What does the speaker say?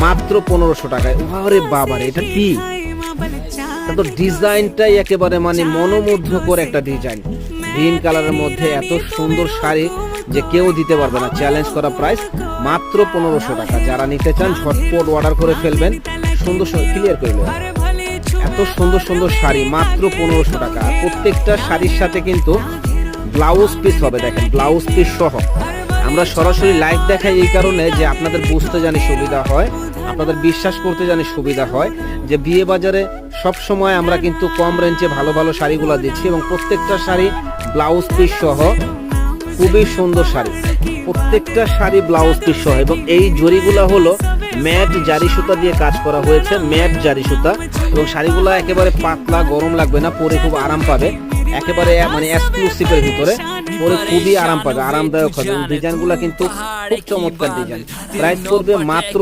মাত্র 1500 টাকায়। আরে বাবারে, এটা কি? তো ডিজাইনটাই একেবারে মানে মনোমুগ্ধকর একটা ডিজাইন। গ্রিন কালারের মধ্যে এত সুন্দর শাড়ি যে কেউ দিতে পারবে না। চ্যালেঞ্জ করা প্রাইস মাত্র 1500 টাকা। যারা নিতে চান ঝটপট অর্ডার করে ফেলবেন। সুন্দর ক্লিয়ার করবেন, এত সুন্দর সুন্দর শাড়ি মাত্র 1500 টাকা। আর প্রত্যেকটা শাড়ির সাথে কিন্তু ব্লাউজ পিস হবে, দেখেন ব্লাউজ পিস সহ। আমরা সরাসরি লাইভ দেখাই এই কারণে যে আপনাদের বুঝতে জানি সুবিধা হয়, আপনাদের বিশ্বাস করতে জানি সুবিধা হয় যে বিয়ে বাজারে সব সময় আমরা কিন্তু কম রেঞ্জে ভালো ভালো শাড়িগুলো দিচ্ছি এবং প্রত্যেকটা শাড়ি ব্লাউজ পিস সহ। খুবই সুন্দর শাড়ি, প্রত্যেকটা শাড়ি ব্লাউজ পিস সহ। এবং এই জরিগুলা হলো ম্যাট জারি সুতা দিয়ে কাজ করা হয়েছে, ম্যাট জারি সুতা। এবং শাড়িগুলো একেবারে পাতলা, গরম লাগবে না, পরে খুব আরাম পাবে। একেবারে মানে এক্সক্লুসিভের ভিতরে পরে খুবই আরাম পাবে, আরামদায়ক হবে। ডিজাইনগুলো কিন্তু খুব চমৎকার ডিজাইন। প্রাইস পড়বে মাত্র